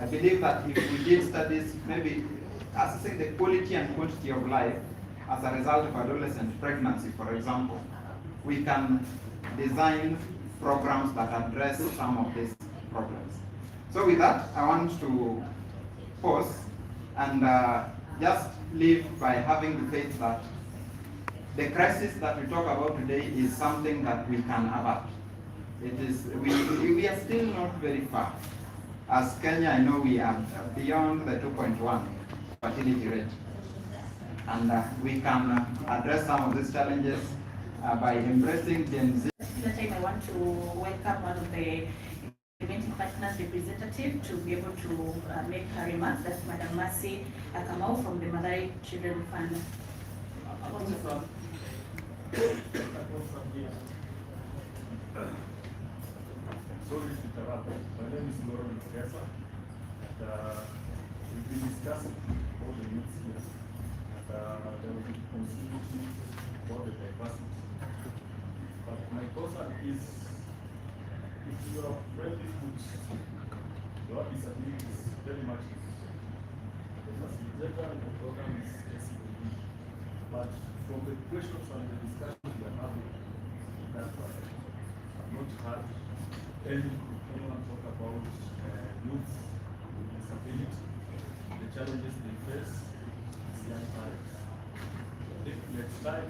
I believe that if we did studies, maybe assessing the quality and quantity of life as a result of adolescent pregnancy, for example, we can design programs that address some of these problems. So with that, I want to pause and just leave by having the faith that the crisis that we talk about today is something that we can avert. It is, we are still not very far. As Kenya, I know we are beyond the 2.1 fertility rate. And we can address some of these challenges by embracing Gen Z. At the time, I want to welcome one of the implementing partners representative to be able to make her remarks. That's Madam Mercy Kamau from the Mathare Children Fund. Sorry to interrupt. My name is Lauren Kesa, and we've been discussing all the needs here. And there will be continuity for the diversity. But my concern is, if you are friendly foods, your disabilities very much is the facilitator and the program is SCOD. But from the questions and the discussions we are having, that I've not heard anyone talk about youth with disability, the challenges they face as young parents. Next time,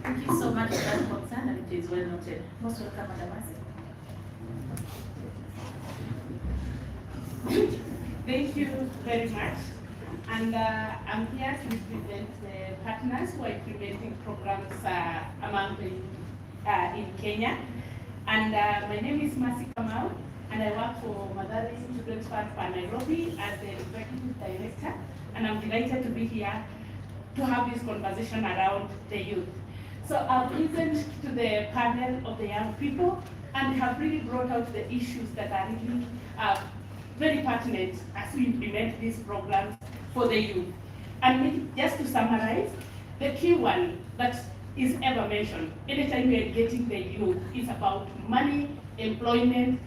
Thank you so much for that concern, and it is well noted. Most welcome, Madam Mercy. Thank you very much. And I'm here to represent the partners who are implementing programs among the, in Kenya. And my name is Mercy Kamau, and I work for Mathare Children's Fund for Nairobi as the Executive Director. And I'm delighted to be here to have this conversation around the youth. So I've listened to the panel of the young people and have really brought out the issues that are really very pertinent as we implement these programs for the youth. And just to summarize, the key one that is ever mentioned anytime we are getting the youth is about money, employment,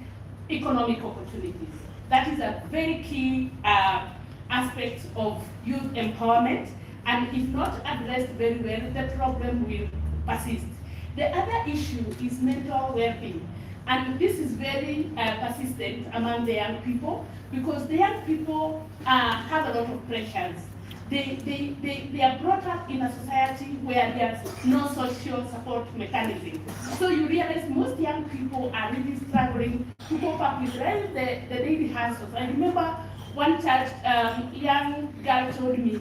economic opportunities. That is a very key aspect of youth empowerment, and if not addressed very well, the problem will persist. The other issue is mental well-being. And this is very persistent among the young people because the young people have a lot of pressures. They are brought up in a society where there's no social support mechanism. So you realize most young people are really struggling to cope up with the daily hassles. I remember one child, young girl told me,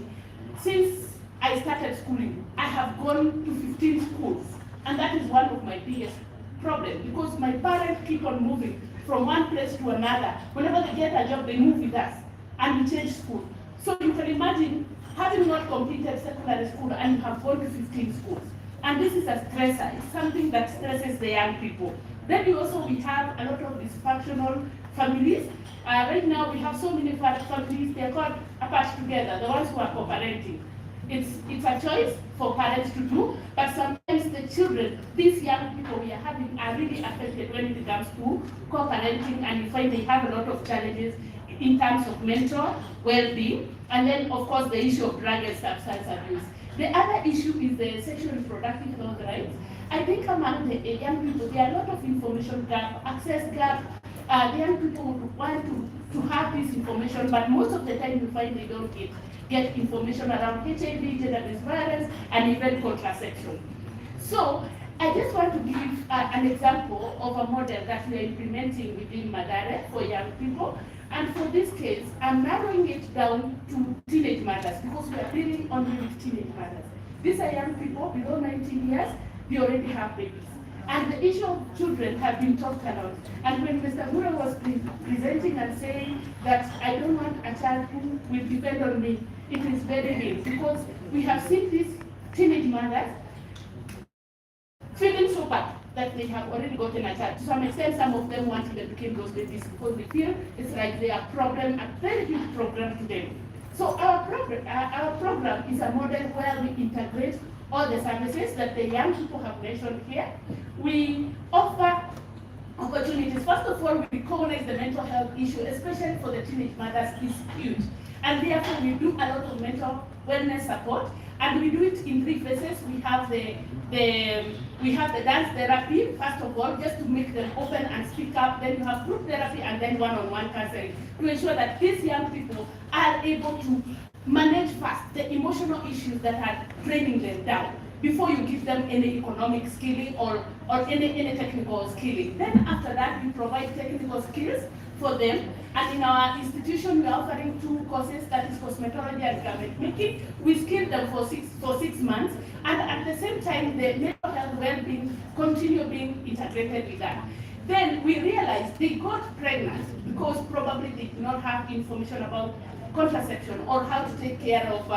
since I started schooling, I have gone to 15 schools. And that is one of my biggest problem because my parents keep on moving from one place to another. Whenever they get a job, they move with us and we change school. So you can imagine having not completed secondary school and you have gone to 15 schools. And this is a stressor. It's something that stresses the young people. Then we have a lot of dysfunctional families. Right now we have so many families, they're called apart together, the ones who are co-parenting. It's a choice for parents to do, but sometimes the children, these young people we are having, are really affected when it comes to co-parenting, and you find they have a lot of challenges in terms of mental well-being, and then of course the issue of drug and substance abuse. The other issue is the sexual reproductive health rights. I think among the young people, there are a lot of information gap, access gap. The young people would want to have this information, but most of the time you find they don't get information around HIV, gender-based violence, and even contraception. So I just want to give an example of a model that we are implementing within Mathare for young people. And for this case, I'm narrowing it down to teenage mothers because we are dealing only with teenage mothers. These are young people below 19 years, they already have babies. And the issue of children have been talked about. And when Mr. Mura was presenting and saying that I don't want a child who will depend on me, it is very real because we have seen these teenage mothers feeling so bad that they have already gotten a child. To some extent, some of them want to become those babies because they feel it's like they are a very big problem to them. So our program is a model where we integrate all the services that the young people have mentioned here. we offer opportunities. First of all, we recognize the mental health issue, especially for the teenage mothers, is huge. And therefore, we do a lot of mental wellness support, and we do it in 3 phases. We have the dance therapy, first of all, just to make them open and speak up. Then you have group therapy, and then one-on-one counseling to ensure that these young people are able to manage first the emotional issues that are draining them down before you give them any economic skilling or any technical skilling. Then after that, we provide technical skills for them. And in our institution, we are offering 2 courses, that is cosmetology and garment making. We skill them for 6 months. And at the same time, the mental health well-being continue being integrated with that. Then we realized they got pregnant because probably they did not have information about contraception or how to take care of,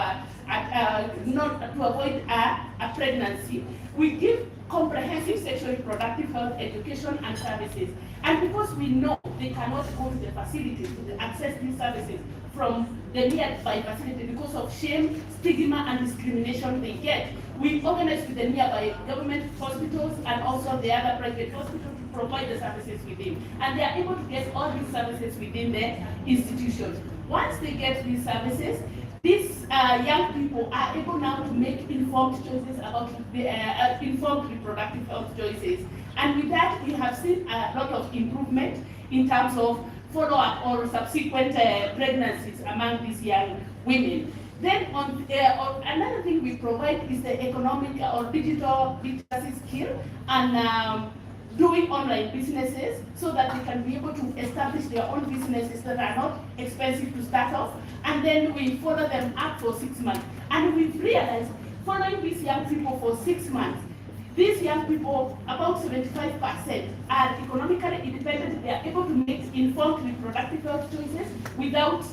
not to avoid a pregnancy. We give comprehensive sexual reproductive health education and services. And because we know they cannot go to the facilities to access these services from the nearby facility because of shame, stigma, and discrimination they get, we organize with the nearby government hospitals and also the other private hospitals to provide the services within. And they are able to get all these services within the institutions. Once they get these services, these young people are able now to make informed choices about the informed reproductive health choices. And with that, we have seen a lot of improvement in terms of follow-up or subsequent pregnancies among these young women. Then another thing we provide is the economic or digital literacy skill and doing online businesses so that they can be able to establish their own businesses that are not expensive to start off. And then we follow them up for 6 months. And we've realized following these young people for 6 months, these young people, about 75%, are economically independent. They are able to make informed reproductive health choices without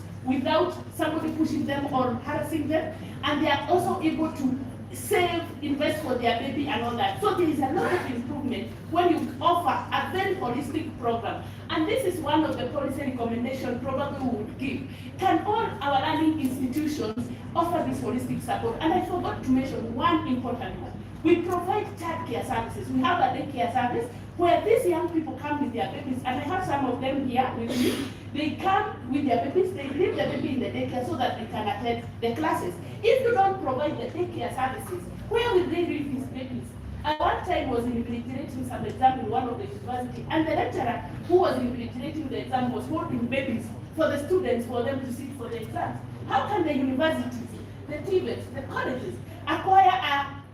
somebody pushing them or harassing them. And they are also able to save, invest for their baby and all that. So there is a lot of improvement when you offer a very holistic program. And this is one of the policy recommendations probably we would give. Can all our learning institutions offer this holistic support? And I forgot to mention one important one. We provide childcare services. We have a daycare service where these young people come with their babies, and I have some of them here with me. They come with their babies, they leave the baby in the daycare so that they can attend the classes. If you don't provide the daycare services, where will they leave these babies? At one time was invigilating some exam in one of the university, and the lecturer who was invigilating the exam was holding babies for the students for them to sit for the exams. How can the universities, the TVETs, the colleges acquire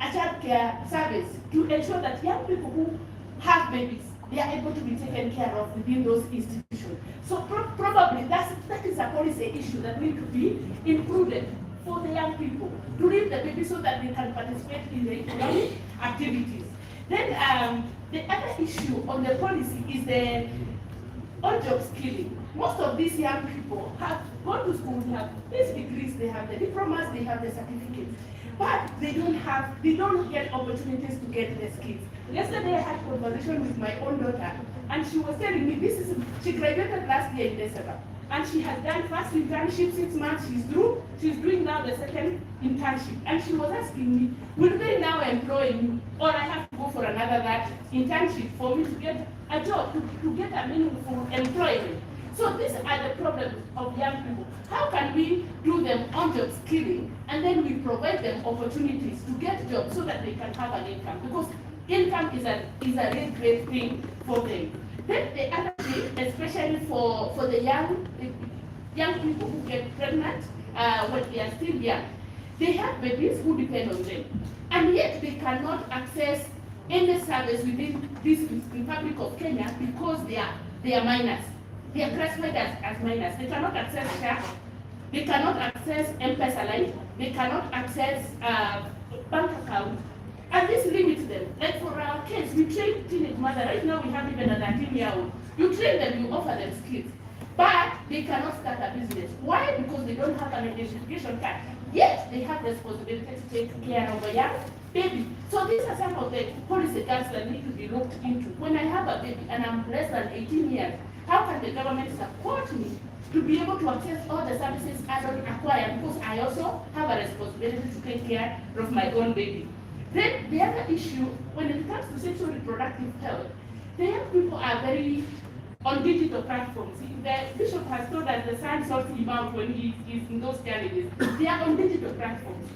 a child care service to ensure that young people who have babies, they are able to be taken care of within those institutions? So probably that is a policy issue that needs to be included for the young people to leave the baby so that they can participate in the economic activities. Then the other issue on the policy is the on-job skilling. Most of these young people have gone to school, they have these degrees, they have the diplomas, they have the certificates, but they don't get opportunities to get the skills. Yesterday I had a conversation with my own daughter, and she was telling me she graduated last year in December, and she has done first internship 6 months, she's doing now the second internship, and she was asking me, will they now employ me, or I have to go for another internship for me to get a job, to get a meaningful employment? So these are the problems of young people. How can we do them on-job skilling, and then we provide them opportunities to get jobs so that they can have an income? Because income is a really great thing for them. Then the other thing, especially for the young people who get pregnant when they are still young, they have babies who depend on them, and yet they cannot access any service within this Republic of Kenya because they are minors. They are classified as minors. They cannot access SHA, they cannot access M-Pesa Line, they cannot access bank account, and this limits them. Like for our case, we train teenage mother. Right now we have even a 13-year-old. You train them, you offer them skills, but they cannot start a business. Why? Because they don't have an identification card. Yet they have the responsibility to take care of a young baby. So these are some of the policy gaps that need to be looked into. When I have a baby and I'm less than 18 years, how can the government support me to be able to access all the services I don't acquire, because I also have a responsibility to take care of my own baby? Then the other issue, when it comes to sexual reproductive reproductive health, the young people are very on digital platforms. The bishop has told us the sun sorts him out when he is in those challenges. They are on digital platforms.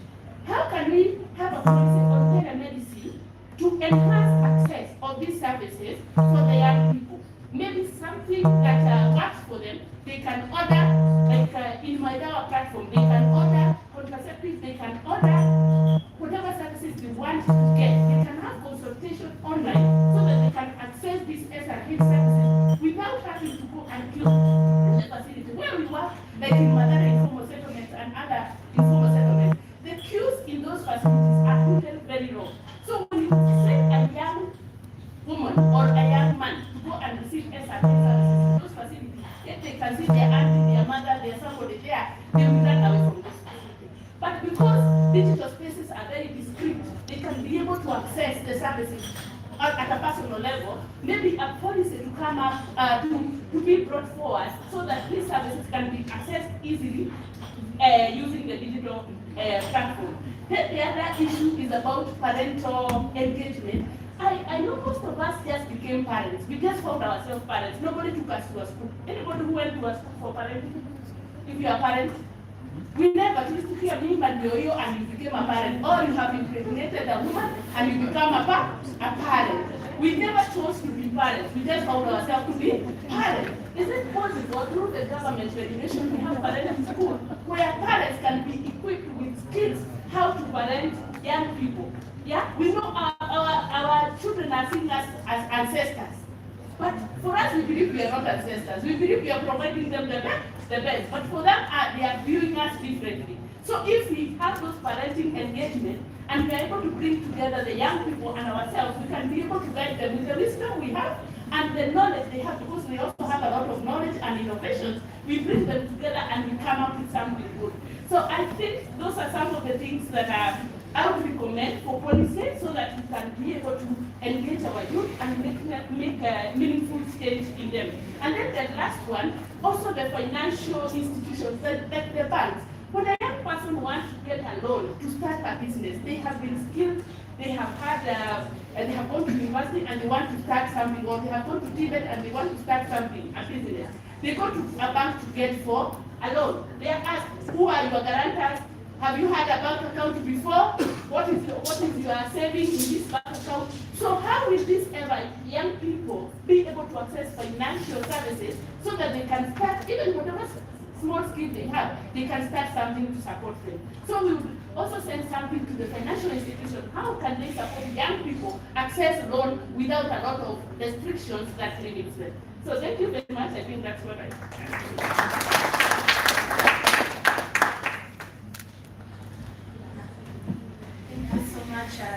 How can we have a policy on telemedicine to enhance access of these services for the young people? Maybe something that works for them. They can order, like in my Dawa platform, they can order contraceptives, they can order whatever services they want to get. They can have consultation online so that they can access these SRH services without having to go and queue in the facility. Where we work, like in Madara informal settlements and other informal settlements, the queues in those facilities are usually very long. So when you send a young woman or a young man to go and receive SRH services in those facilities, if they can see their auntie, their mother, there's somebody there, they will run away from those facilities. But because digital spaces are very discreet, they can be able to access the services at a personal level. Maybe a policy to come up to be brought forward so that these services can be accessed easily using the digital platform. The other issue is about parental engagement. I know most of us just became parents. We just found ourselves parents. Nobody took us to a school. Anybody who went to a school for parenting? If you are a parent, we never used to hear me and you became a parent. Or you have impregnated a woman and you become a parent. We never chose to be parents. We just found ourselves to be parents. Is it possible through the government regulation we have parenting school where parents can be equipped with skills how to parent young people? Yeah, we know our children are seeing us as ancestors. But for us, we believe we are not ancestors. We believe we are providing them the best. But for them, they are viewing us differently. So if we have those parenting engagement and we are able to bring together the young people and ourselves, we can be able to guide them with the wisdom we have and the knowledge they have, because they also have a lot of knowledge and innovations. We bring them together and we come up with something good. So I think those are some of the things that I would recommend for policy so that we can be able to engage our youth and make a meaningful change in them. And then the last one, also the financial institutions, like the banks. When a young person wants to get a loan to start a business, they have been skilled, they have had, they have gone to university and they want to start something, or they have gone to Tibet and they want to start something, a business. They go to a bank to get for a loan. They are asked, who are your guarantors? Have you had a bank account before? What is your saving in this bank account? So how will these young people be able to access financial services so that they can start, even whatever small skill they have, they can start something to support them. So we would also send something to the financial institution. How can they support young people access loan without a lot of restrictions that limits them? So thank you very much. I think that's what I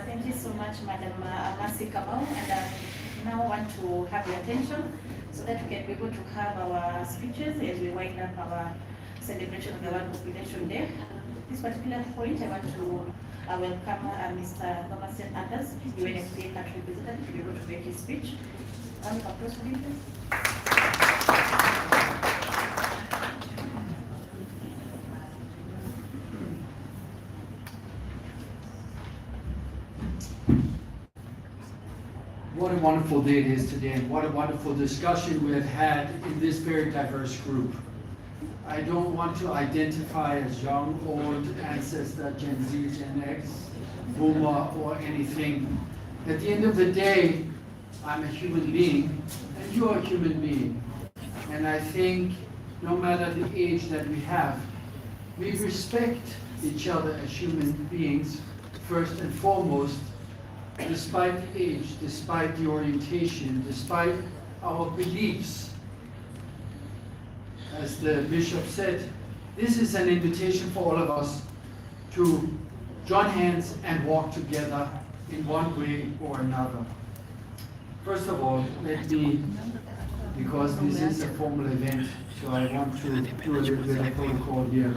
Thank you so much, Madam Mercy Kamau, and I now want to have your attention so that we can be able to have our speeches as we wind up our celebration of the World Population Day. This particular point, I want to welcome Mr. Thomas Anders, UNFPA country representative, to be able to make his speech. Please. What a wonderful day it is today, and what a wonderful discussion we have had in this very diverse group. I don't want to identify as young, old, ancestor, Gen Z, Gen X, Boomer, or anything. At the end of the day, I'm a human being, and you're a human being. And I think no matter the age that we have, we respect each other as human beings, first and foremost, despite the age, despite the orientation, despite our beliefs. As the bishop said, this is an invitation for all of us to join hands and walk together in one way or another. First of all, let me, because this is a formal event, so I want to do a little bit of protocol here.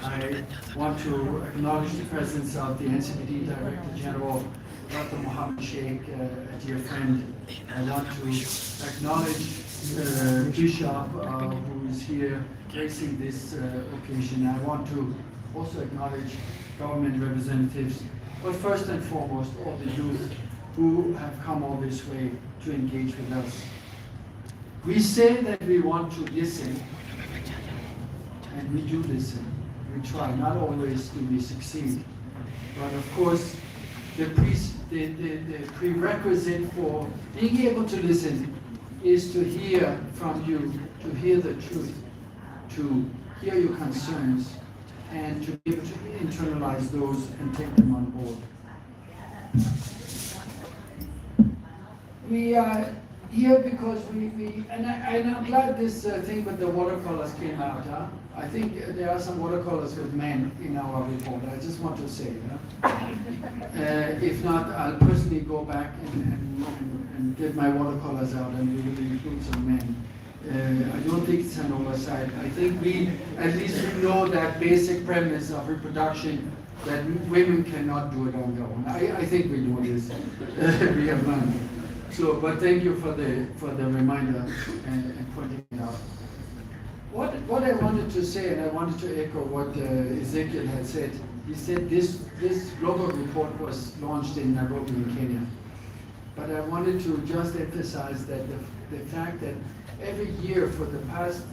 I want to acknowledge the presence of the NCPD Director General, Dr. Mohammed Sheikh, a dear friend. I want to acknowledge Bishop who is here gracing this occasion. I want to also acknowledge government representatives, but first and foremost all the youth who have come all this way to engage with us. We say that we want to listen, and we do listen. We try. Not always do we succeed. But of course, the prerequisite for being able to listen is to hear from you, to hear the truth, to hear your concerns, and to be able to internalize those and take them on board. We are here because I'm glad this thing with the watercolors came out. Huh? I think there are some watercolors with men in our report. I just want to say, if not, I'll personally go back and get my watercolors out, and we will include some men. I don't think it's an oversight. I think at least we know that basic premise of reproduction, that women cannot do it on their own. I think we know this. We have learned. So, but thank you for the reminder and pointing it out. What I wanted to say, and I wanted to echo what Ezekiel had said. He said this global report was launched in Nairobi in Kenya. But I wanted to just emphasize that the fact that every year for the past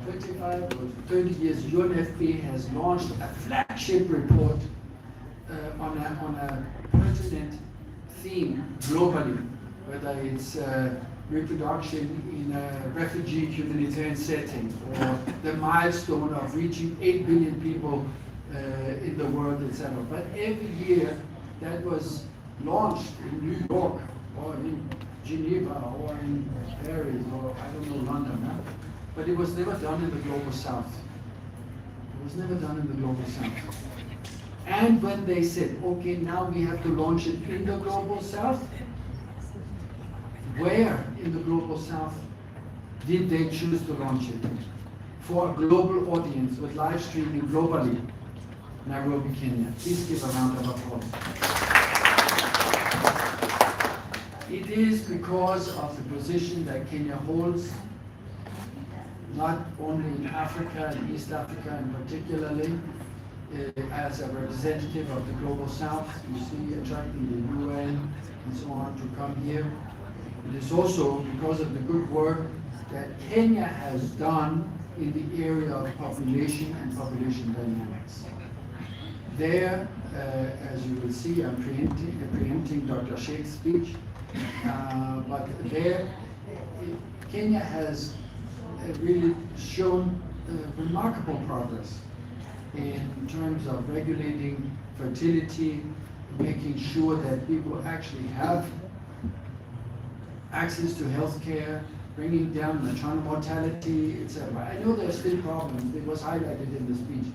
25 or 30 years, UNFPA has launched a flagship report on a pertinent theme globally, whether it's reproduction in a refugee humanitarian setting, or the milestone of reaching 8 billion people in the world, etc. But every year that was launched in New York, or in Geneva, or in Paris, or I don't know, London, huh? But it was never done in the Global South. It was never done in the Global South. And when they said, okay, now we have to launch it in the Global South, where in the Global South did they choose to launch it? For a global audience with live streaming globally, Nairobi, Kenya. Please give a round of applause. It is because of the position that Kenya holds, not only in Africa and East Africa, and particularly as a representative of the Global South, you see, attracting the UN and so on to come here. It is also because of the good work that Kenya has done in the area of population and population dynamics. There, as you will see, I'm preempting Dr. Sheikh's speech, but there, Kenya has really shown remarkable progress in terms of regulating fertility, making sure that people actually have access to health care, bringing down maternal mortality, etc. I know there are still problems, it was highlighted in the speech,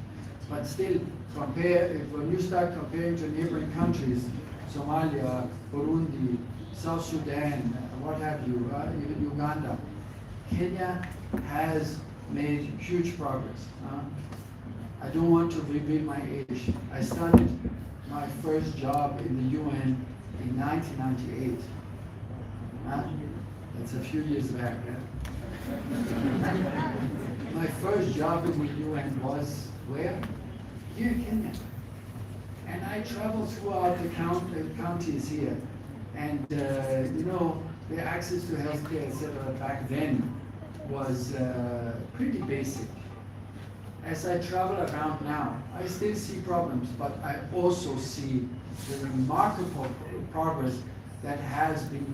but still, when you start comparing to neighboring countries, Somalia, Burundi, South Sudan, what have you, even Uganda, Kenya has made huge progress. I don't want to reveal my age. I started my first job in the UN in 1998. That's a few years back. My first job in the UN was where? Here in Kenya. And I traveled throughout the counties here. And you know, the access to healthcare, etc., back then was pretty basic. As I travel around now, I still see problems, but I also see the remarkable progress that has been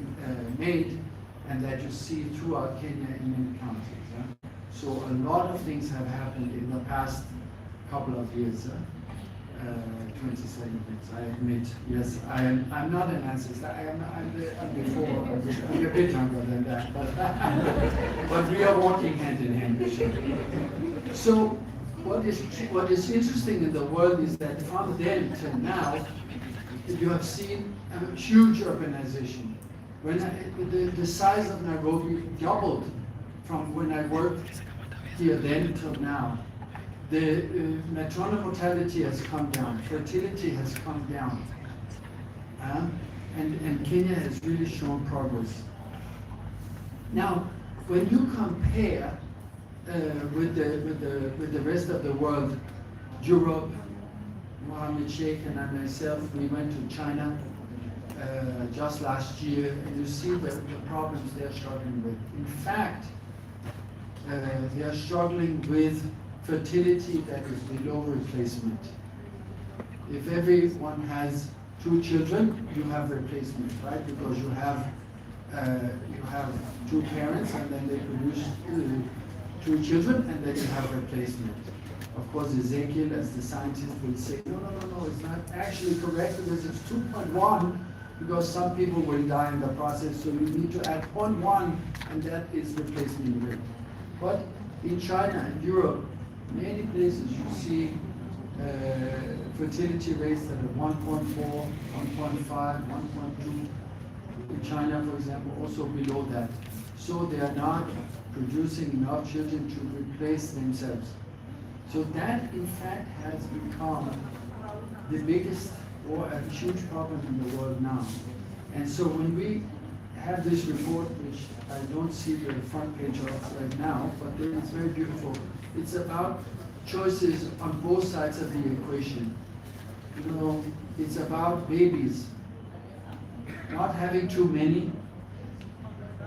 made and that you see throughout Kenya in many counties. So a lot of things have happened in the past couple of years. 27 years, I admit. Yes, I'm not an ancestor. I'm before. I'm a bit younger than that, but we are walking hand in hand. So what is interesting in the world is that from then to now, you have seen a huge urbanization. When the size of Nairobi doubled from when I worked here then till now. The maternal mortality has come down, fertility has come down, and Kenya has really shown progress. Now, when you compare with the rest of the world, Europe, Mohammed Sheikh and I myself, we went to China. just last year, and you see the problems they're struggling with. In fact, they are struggling with fertility that is below replacement. If everyone has 2 children, you have replacement, right? Because you have 2 parents, and then they produce 2 children, and then you have replacement. Of course, Ezekiel, as the scientist, will say, no, it's not actually correct because it's 2.1, because some people will die in the process, so you need to add 0.1, and that is replacement rate. But in China and Europe, many places you see fertility rates that are 1.4, 1.5, 1.2. In China, for example, also below that. So they are not producing enough children to replace themselves. So that, in fact, has become the biggest or a huge problem in the world now. And so when we have this report, which I don't see the front page of right now, but it's very beautiful. It's about choices on both sides of the equation. You know, it's about babies, not having too many,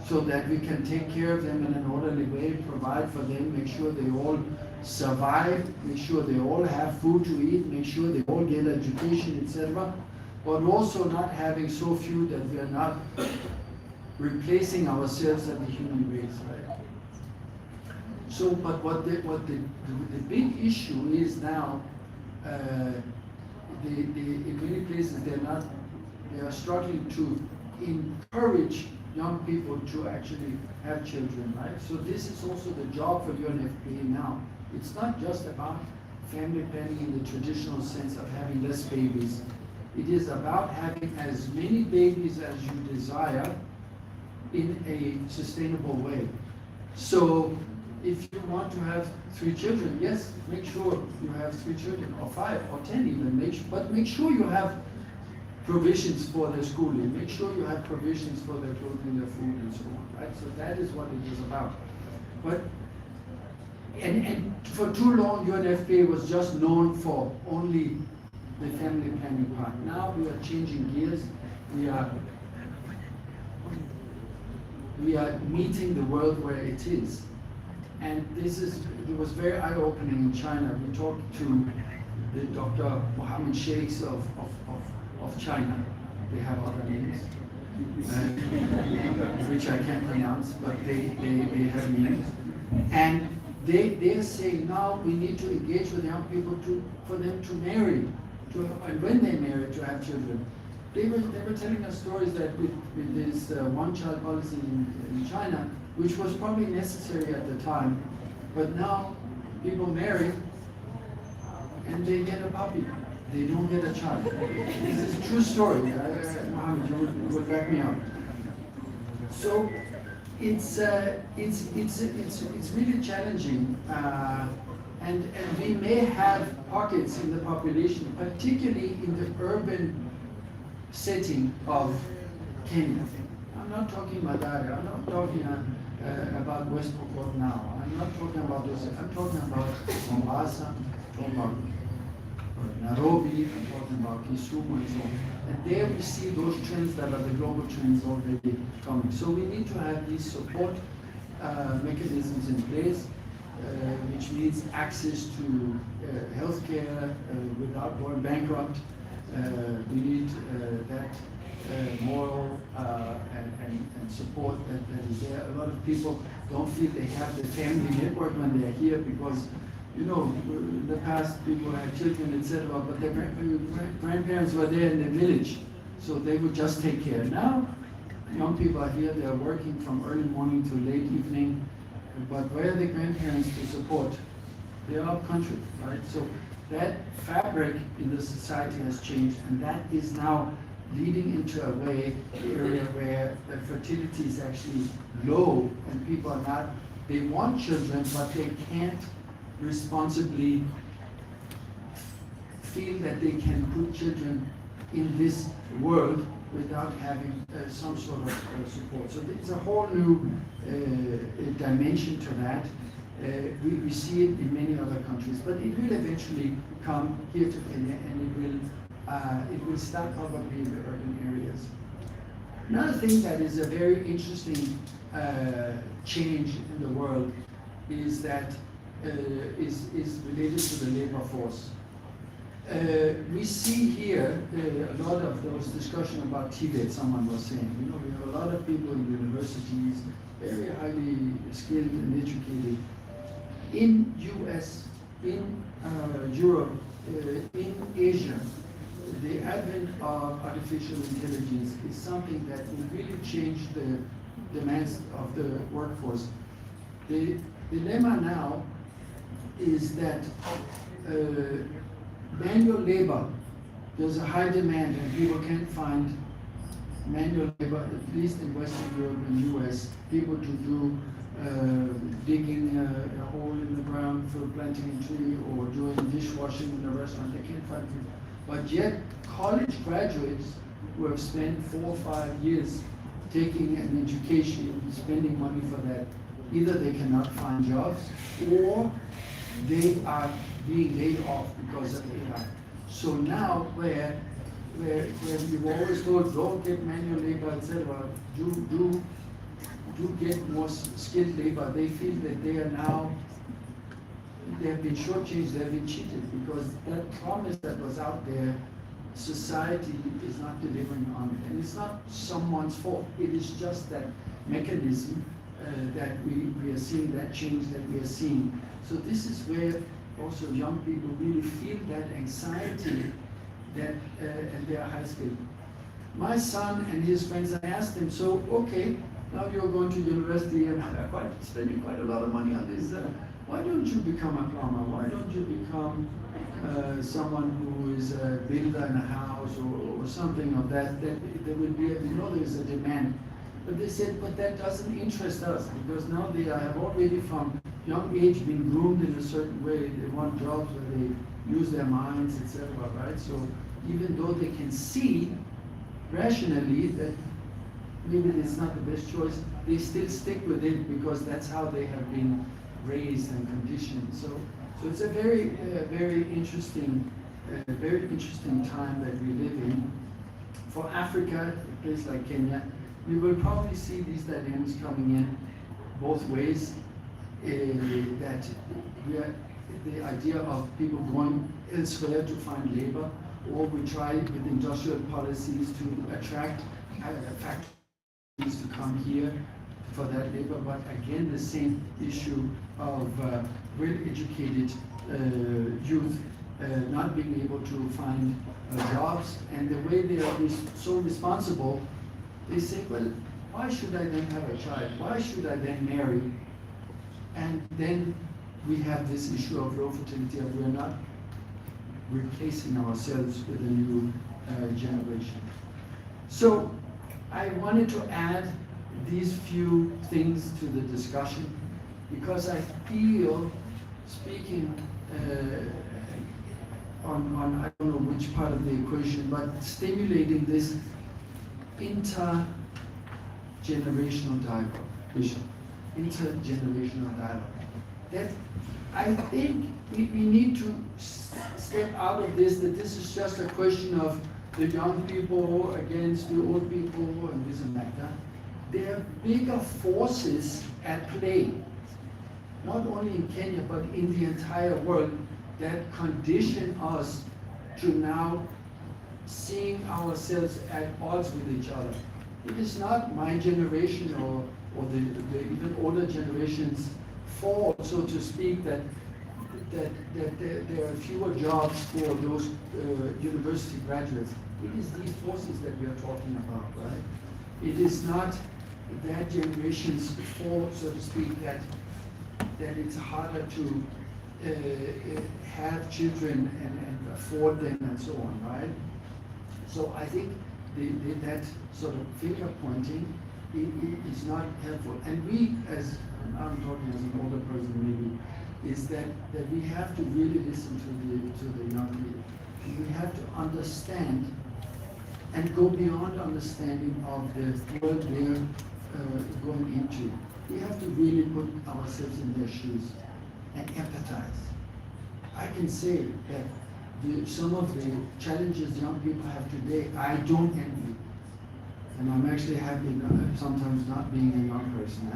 so that we can take care of them in an orderly way, provide for them, make sure they all survive, make sure they all have food to eat, make sure they all get education, etc. But also not having so few that we are not replacing ourselves as the human race, right? So, but what the big issue is now, in many places they are struggling to encourage young people to actually have children, right? So this is also the job for UNFPA now. It's not just about family planning in the traditional sense of having less babies. It is about having as many babies as you desire in a sustainable way. So if you want to have 3 children, yes, make sure you have 3 children, or 5, or 10 even, but make sure you have provisions for their schooling, make sure you have provisions for their clothing, their food, and so on, right? So that is what it is about. But, and for too long, UNFPA was just known for only the family planning part. Now we are changing gears. We are meeting the world where it is. And it was very eye-opening in China. We talked to the Dr. Mohammed Sheikhs of China. They have other names, which I can't pronounce, but they have names. And they are saying now we need to engage with young people for them to marry, and when they marry, to have children. They were telling us stories that with this one-child policy in China, which was probably necessary at the time, but now people marry and they get a puppy. They don't get a child. This is a true story. Mohammed, you would back me up. So it's really challenging, and we may have pockets in the population, particularly in the urban setting of Kenya. I'm not talking Mathare. I'm not talking about West Pokot now. I'm not talking about those. I'm talking about Mombasa. I'm talking about Nairobi, I'm talking about Kisumu and so on. And there we see those trends that are the global trends already coming. So we need to have these support mechanisms in place, which means access to healthcare without going bankrupt. We need that moral and support that is there. A lot of people don't feel they have the family network when they're here because, you know, in the past people had children, etc., but their grandparents were there in the village, so they would just take care. Now, young people are here, they are working from early morning to late evening, but where are the grandparents to support? They are up country, right? So that fabric in the society has changed, and that is now leading into a area where the fertility is actually low, and people are not, they want children, but they can't responsibly feel that they can put children in this world without having some sort of support. So there's a whole new dimension to that. We see it in many other countries, but it will eventually come here to Kenya, and it will It will start probably in the urban areas. Another thing that is a very interesting change in the world is that is related to the labor force. We see here a lot of those discussion about Tibet, someone was saying. You know, we have a lot of people in universities, very highly skilled and educated. In US, in Europe, in Asia, the advent of artificial intelligence is something that will really change the demands of the workforce. The dilemma now is that manual labor, there's a high demand and people can't find manual labor, at least in Western Europe and US, people to do digging a hole in the ground for planting a tree or doing dishwashing in a restaurant. They can't find people. But yet, college graduates who have spent 4 or 5 years taking an education, spending money for that, either they cannot find jobs or they are being laid off because of AI. So now, where we've always told, don't get manual labor, etc., do get more skilled labor, they feel that they are now, they have been shortchanged, they have been cheated, because that promise that was out there, society is not delivering on it. And it's not someone's fault, it is just that mechanism that we are seeing, that change that we are seeing. So this is where also young people really feel that anxiety that and they are high skilled. My son and his friends, I asked them, so okay, now you're going to university and spending quite a lot of money on this. Why don't you become a plumber? Why don't you become someone who is a builder in a house or something of that? That there will be, there's a demand. But they said, but that doesn't interest us, because now they have already from young age been groomed in a certain way. They want jobs where they use their minds, etc. Right? So even though they can see rationally that maybe it's not the best choice, they still stick with it because that's how they have been raised and conditioned. So it's a very interesting time that we live in. For Africa, a place like Kenya, we will probably see these dynamics coming in both ways. That the idea of people going elsewhere to find labor, or we try with industrial policies to attract factories to come here for that labor. But again, the same issue of well-educated youth not being able to find jobs, and the way they are so responsible. They say, well, why should I then have a child? Why should I then marry? And then we have this issue of low fertility, and we're not replacing ourselves with a new generation. So I wanted to add these few things to the discussion because I feel, speaking on I don't know which part of the equation, but stimulating this intergenerational dialogue, intergenerational dialogue. That I think we need to step out of this, that this is just a question of the young people against the old people and this and that. There are bigger forces at play, not only in Kenya, but in the entire world, that condition us to now seeing ourselves at odds with each other. It is not my generation or the even older generations' fault, so to speak, that there are fewer jobs for those university graduates. It is these forces that we are talking about, right? It is not that generation's fault, so to speak, that it's harder to have children and afford them and so on, right? So I think that sort of finger pointing is not helpful. And we, as I'm talking as an older person maybe, is that we have to really listen to the young people. We have to understand and go beyond understanding of the world they're going into. We have to really put ourselves in their shoes and empathize. I can say that some of the challenges young people have today, I don't envy. And I'm actually happy sometimes not being a young person,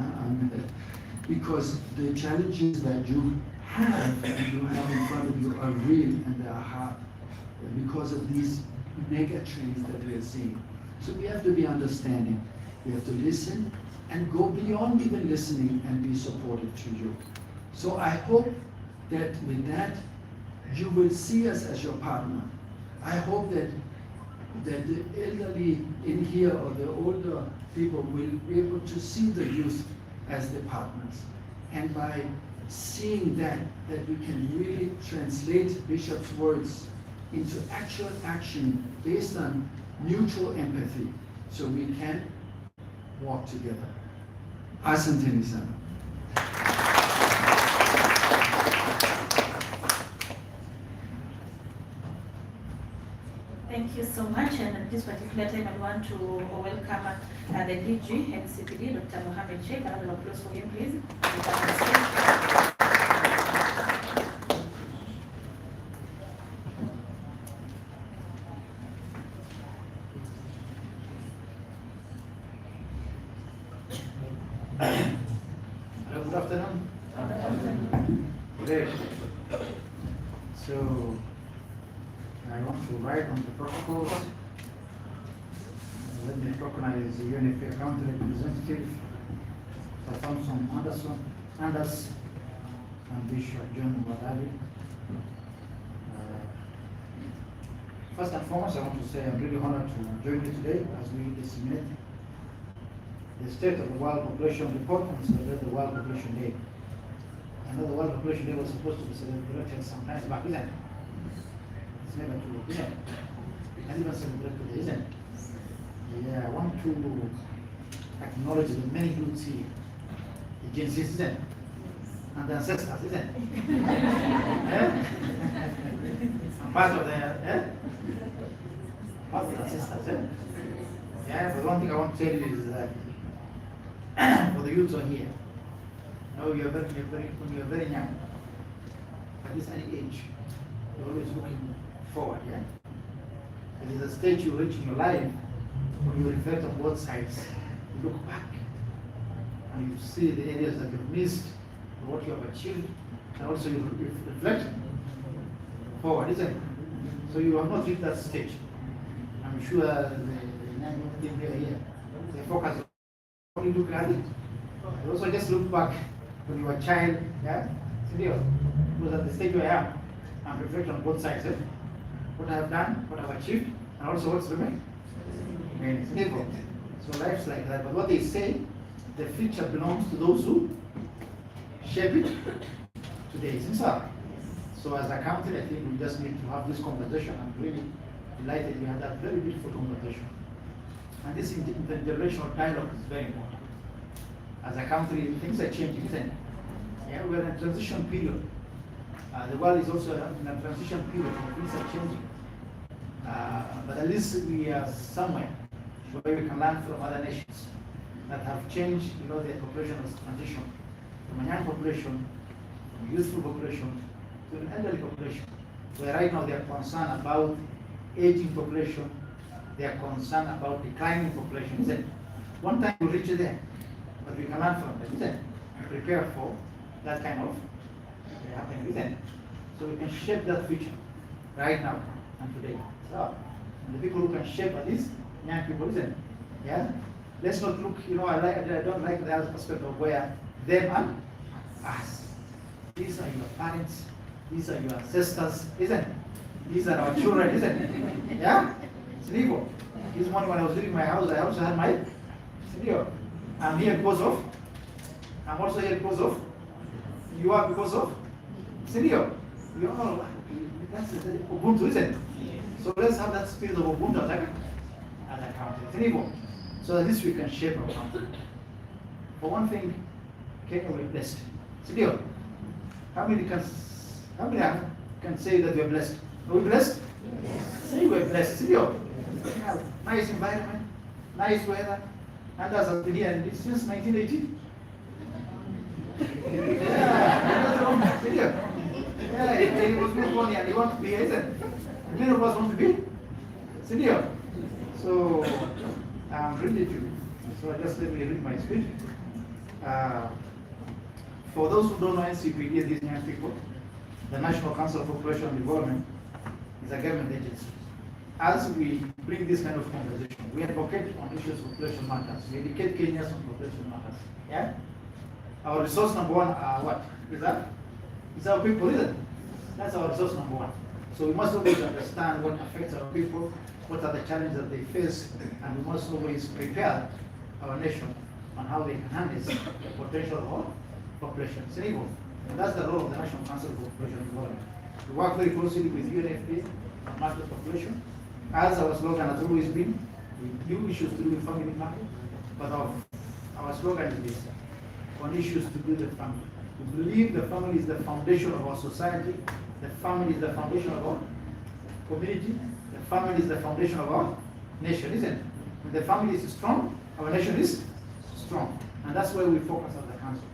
because the challenges that you have and you have in front of you are real and they are hard because of these mega trends that we are seeing. So we have to be understanding. We have to listen and go beyond even listening and be supportive to you. So I hope that with that, you will see us as your partner. I hope that the elderly in here or the older people will be able to see the youth as the partners. And by seeing that we can really translate Bishop's words into actual action based on mutual empathy so we can walk together. Asanteni sana. Thank you so much. And at this particular time, I want to welcome the DG MCPD, Dr. Mohammed Sheikh. A round of applause for him, please. Hello, good afternoon. Great. So, I want to write on the protocols. Let me recognize the UNFPA County Representative, Sir Thompson Anders, and Bishop John Wadali. First and foremost, I want to say I'm really honored to join you today as we disseminate the State of the World Population Report and celebrate the World Population Day. I know the World Population Day was supposed to be celebrated some time back, isn't it? It's never true, isn't it? We can't even celebrate today, isn't it? Yeah, I want to acknowledge the many youths here, the Gen Zs, isn't it? And the ancestors, isn't it? Yeah? I'm part of the, yeah? Part of the ancestors, yeah? Yeah, but one thing I want to tell you is that for the youths on here, when you're very young, at this early age, you're always looking forward, yeah? It is a stage you reach in your life when you reflect on both sides. You look back and you see the areas that you've missed, what you have achieved, and also you reflect forward, isn't it? So you have not reached that stage. I'm sure the young people here, they focus on only look at it. And also just look back when you were a child, yeah? Serious. Because at the stage where I am, I'm reflecting on both sides, eh? What I have done, what I've achieved, and also what's remaining. It's difficult. So life's like that. But what they say, the future belongs to those who shape it today. Isn't so? So as a country, I think we just need to have this conversation. I'm really delighted we had that very beautiful conversation. And this intergenerational dialogue is very important. As a country, things are changing, isn't it? Yeah, we're in a transition period. The world is also in a transition period and things are changing. But at least we are somewhere where we can learn from other nations that have changed, their population has transitioned from a young population, from a youthful population, to an elderly population. Where right now they are concerned about aging population, they are concerned about declining population, isn't it? One time we'll reach there, but we can learn from that, isn't it? And prepare for that kind of happening, isn't it? So we can shape that future right now and today. So, and the people who can shape at least young people, isn't it? Yeah? Let's not look, I don't like the other aspect of where them and us. These are your parents, these are your ancestors, isn't it? These are our children, isn't it? Yeah? It's legal. This morning when I was leaving my house, I also had my studio. I'm here because of, I'm also here because of, you are because of, studio. We all, that's Ubuntu, isn't it? So let's have that spirit of Ubuntu as a country. So that this we can shape our country. For one thing, Kenya will be blessed. Studio. How many can say that we are blessed? Are we blessed? Yes. Say we are blessed. Studio. Nice environment, nice weather, and as has been here, and it's since 1980. Yeah, Yeah, he was made money and he wants to be, isn't it? Many of us want to be senior. So I'm ready to. So just let me read my speech. For those who don't know NCPD, these young people, the National Council for Population Development is a government agency. As we bring this kind of conversation, we advocate on issues of population matters. We educate Kenyans on population matters. Yeah? Our resource number one are what? Is that? It's our people, isn't it? That's our resource number one. So we must always understand what affects our people, what are the challenges that they face, and we must always prepare our nation on how they can harness the potential of our population. It's an evil. And that's the role of the National Council for Population Development. We work very closely with UNFPA on matters of population. As our slogan has always been, we do issues to do with family planning, but our slogan is this, on issues to do with family. We believe the family is the foundation of our society, the family is the foundation of our community, the family is the foundation of our nation, isn't it? When the family is strong, our nation is strong. And that's where we focus as the council.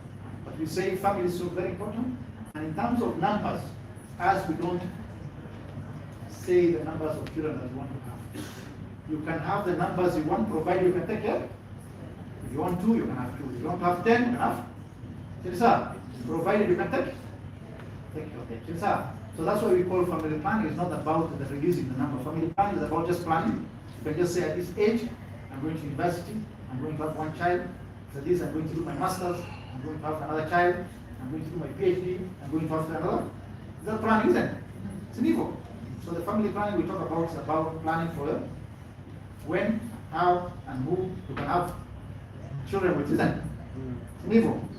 But we say family is so very important, and in terms of numbers, as we don't say the numbers of children that you want to have. You can have the numbers you want, provided you can take care. If you want 2, you can have 2. If you want to have 10, you can have 10. Provided you can take care of 10. So that's why we call family planning. It's not about the reducing the number. Family planning is about just planning. You can just say at this age, I'm going to university, I'm going to have 1 child. At this, I'm going to do my master's, I'm going to have another child, I'm going to do my PhD, I'm going to have another. Is that planning, isn't it? It's an evil. So the family planning we talk about is about planning for when, how, and who you can have children with, isn't it? It's an evil.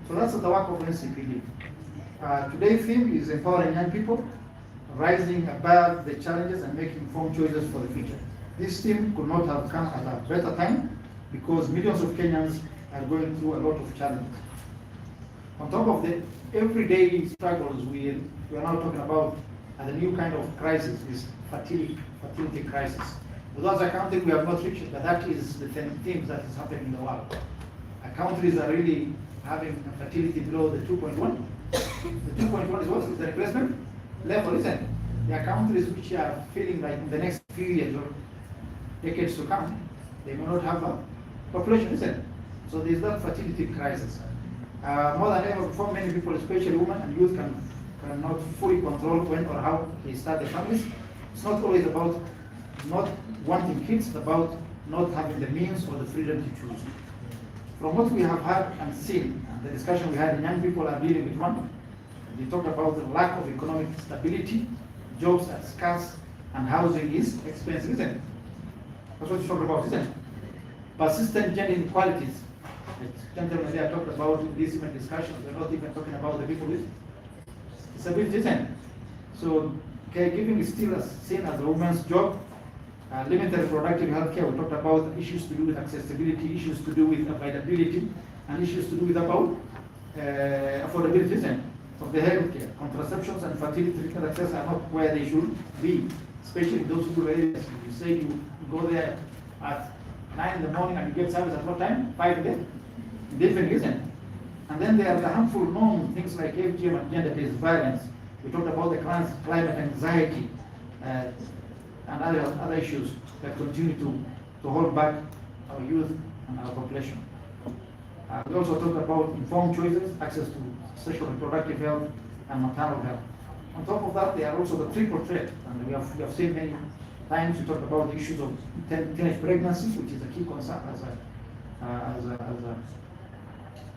So that's the work of NCPD. Today's theme is empowering young people, rising above the challenges and making informed choices for the future. This theme could not have come at a better time because millions of Kenyans are going through a lot of challenges. On top of the everyday struggles, we are now talking about the new kind of crisis, is fertility crisis. With us accounting, we have not reached it, but that is the things that is happening in the world. Countries are really having fertility below the 2.1. The 2.1 is what? Is the replacement level, isn't it? There are countries which are feeling like in the next few years or decades to come, they may not have a population, isn't it? So there is that fertility crisis. More than ever before, many people, especially women and youth, cannot fully control when or how they start their families. It's not always about not wanting kids, it's about not having the means or the freedom to choose. From what we have heard and seen, and the discussion we had, young people are dealing with one. They talked about the lack of economic stability, jobs are scarce, and housing is expensive, isn't it? That's what you talked about, isn't it? Persistent gender inequalities. The gentlemen there talked about in this even discussion. We're not even talking about the people with disabilities, isn't it? So caregiving is still seen as a woman's job. Limited reproductive health care, we talked about issues to do with accessibility, issues to do with availability, and issues to do with about affordability, isn't it? Of the health care. Contraceptions and fertility treatment access are not where they should be, especially those rural areas. You say you go there at 9 in the morning and you get service at what time? 5 again? Different, isn't it? And then there are the harmful norms, things like FGM and gender-based violence. We talked about the climate anxiety and other issues that continue to hold back our youth and our population. We also talked about informed choices, access to sexual and reproductive health, and maternal health. On top of that, there are also the triple threat, and we have seen many times we talked about the issues of teenage pregnancy, which is a key concern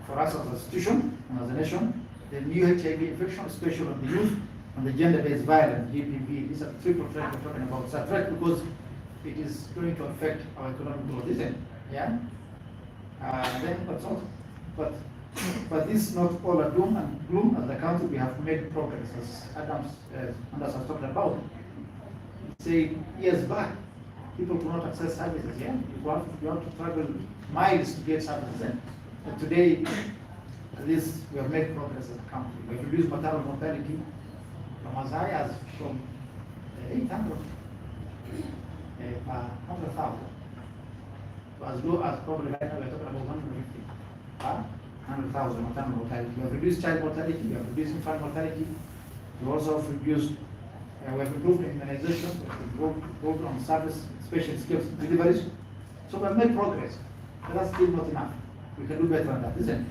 for us as an institution and as a nation. The new HIV infection, especially on the youth, and the gender-based violence, GBV. These are the triple threat we're talking about. It's a threat because it is going to affect our economic growth, isn't it? Yeah. But this is not all a doom and gloom. As a country, we have made progress, as Anders has talked about. Say years back, people could not access services. Yeah, you have to travel miles to get services. But today, at least we have made progress as a country. We have reduced maternal mortality from as high as from 800 per 100,000 to as low as probably right now we're talking about 150 per 100,000 maternal mortality. We have reduced child mortality, we have reduced infant mortality, We also have reduced, we have improved immunization, we have improved on service, special skills deliveries. So we have made progress, but that's still not enough. We can do better than that, isn't it?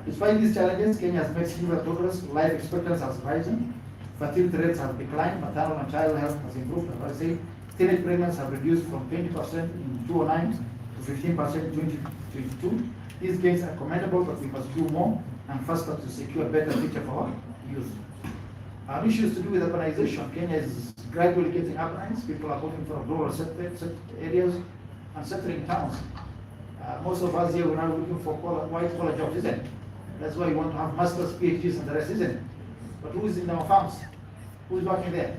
Despite these challenges, Kenya has made significant progress. Life expectancy has risen, fertility rates have declined, maternal and child health has improved. As I say, teenage pregnancies have reduced from 20% in 2009 to 15% in 2022. These gains are commendable, but we must do more and faster to secure a better future for our youth. Our issues to do with urbanization. Kenya is gradually getting urbanized. People are moving from rural areas and settling in towns. Most of us here are now looking for white collar jobs, isn't it? That's why we want to have masters, PhDs, and the rest, isn't it? But who is in our farms? Who is working there?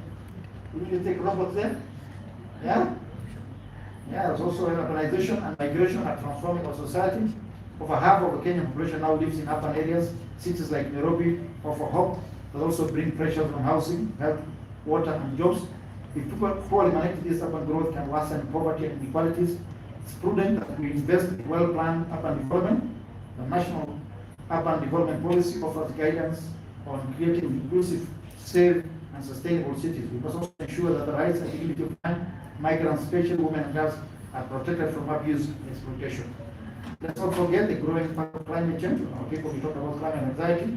We need to take robots there? Yeah? Yeah, there's also urbanization and migration are transforming our society. Over half of the Kenyan population now lives in urban areas. Cities like Nairobi offer hope, but also bring pressures on housing, health, water, and jobs. If people poorly manage this urban growth can worsen poverty and inequalities. It's prudent that we invest in well-planned urban development. The National Urban Development Policy offers guidance on creating inclusive, safe, and sustainable cities. We must also ensure that the rights and dignity of migrants, especially women and girls, are protected from abuse and exploitation. Let's not forget the growing impact of climate change. Our people, we talk about climate anxiety.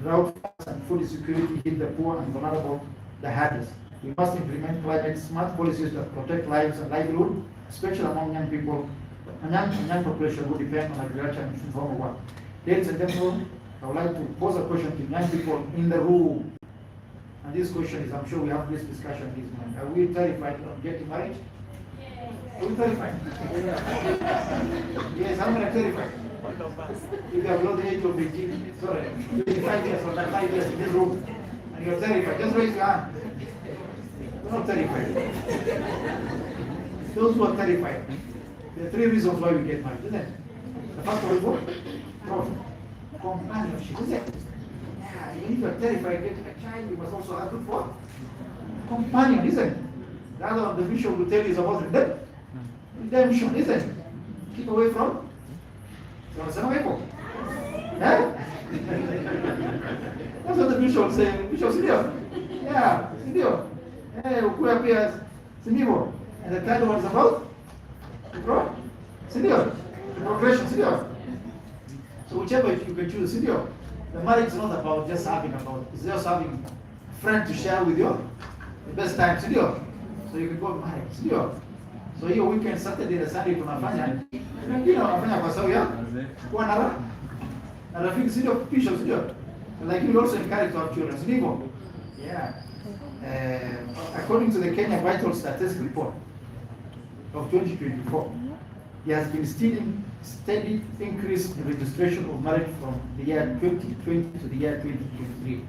Drought and food insecurity hit the poor and vulnerable the hardest. We must implement climate smart policies that protect lives and livelihood, especially among young people and young population who depend on agriculture and informal work. Ladies and gentlemen, I would like to pose a question to young people in the room. And this question is, I'm sure we have this discussion this morning. Are we terrified of getting married? Are we terrified? Yes, how many are terrified? If you have below the age of 18, sorry, 25 years or 5 years in this room, and you're terrified, just raise your hand. You're not terrified. Those who are terrified, there are 3 reasons why we get married, isn't it? The first one is companionship, isn't it? Yeah, if you're terrified getting a child, you must also have good for companion, isn't it? The other one, the bishop will tell you is about redemption, isn't it? Keep away from people. Yeah? That's what the bishop say. Bishop Sidio. Yeah, Sidio. Hey, who appears Sidio. And the third one is about Sidio. Progression, Sidio. So whichever you can choose, Sidio. The marriage is not about just having it's just having a friend to share with you. The best time, Sidio. So you can go marry, Sidio. So hiyo weekend Saturday na Sunday tunafanya wengine wanafanya kwa sababu ya kuwa na rafiki, sio pisho, sio, lakini we also encourage to have children, sio? Yeah. According to the Kenya Vital Statistics Report of 2024, there has been steady increase in registration of marriage from the year 2020 to the year 2023.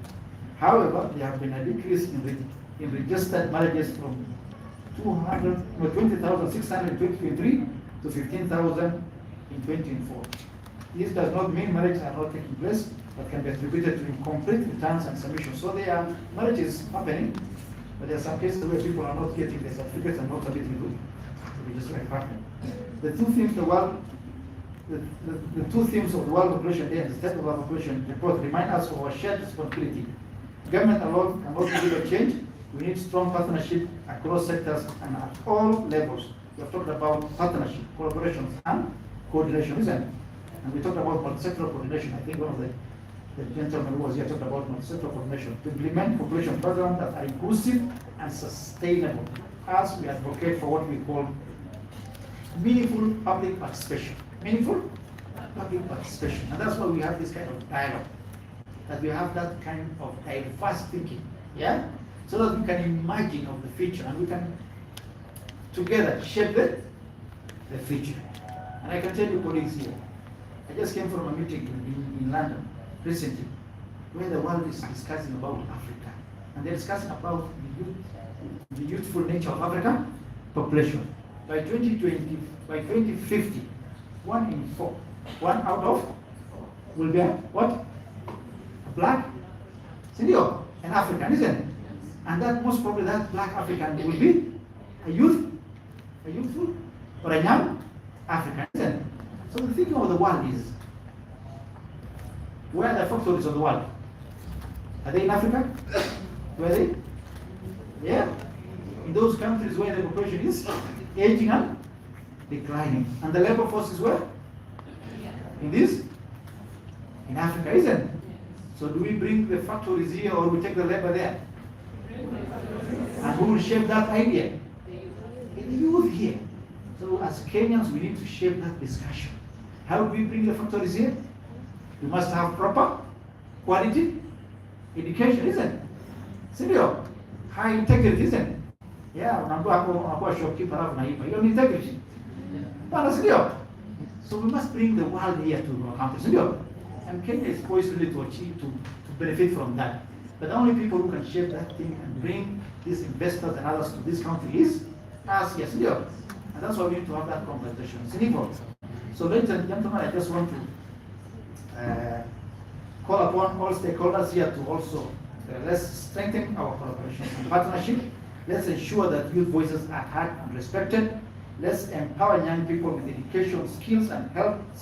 However, there have been a decrease in registered marriages from 20,600 in 2023 to 15,000 in 2024. This does not mean marriages are not taking place, but can be attributed to incomplete returns and submissions. So there are marriages happening, but there are some cases where people are not getting the certificates and not submitting to register department. The two themes of the World Population Day and the State of our Population Report remind us of our shared responsibility. Government alone cannot deliver change. We need strong partnership across sectors and at all levels. We have talked about partnership, collaboration, and coordination, isn't it? And we talked about multi-sectoral coordination. I think one of the gentlemen who was here talked about multi-sectoral coordination to implement population programs that are inclusive and sustainable, as we advocate for what we call meaningful public participation. Meaningful public participation. And that's why we have this kind of dialogue, that we have that kind of diverse thinking, yeah? So that we can imagine of the future and we can together shape the future. And I can tell you, colleagues here, I just came from a meeting in London recently where the world is discussing about Africa. And they're discussing about the youthful nature of African population. By 2050, 1 in 4, 1 out of will be what? Black, Senor, an African, isn't it? And that most probably that black African will be a youthful, or a young African, isn't it? So the thinking of the world is, where are the factories of the world? Are they in Africa? Were they? Yeah. In those countries where the population is aging and declining. And the labor force is where? In this? In Africa, isn't it? So do we bring the factories here or we take the labor there? And who will shape that idea? The youth here. So as Kenyans, we need to shape that discussion. How do we bring the factories here? We must have proper quality education, isn't it? Sindio? High integrity, isn't it? Yeah, unakuwa shopkeeper alafu naiba. Hiyo ni integrity. Bana, sindio? So we must bring the world here to our country, sindio? And Kenya is poised really to achieve, to benefit from that. But the only people who can shape that thing and bring these investors and others to this country is us, yes, sindio? And that's why we need to have that conversation. It's important. So ladies and gentlemen, I just want to call upon all stakeholders here to also let's strengthen our collaboration and partnership. Let's ensure that youth voices are heard and respected. Let's empower young people with education, skills, and help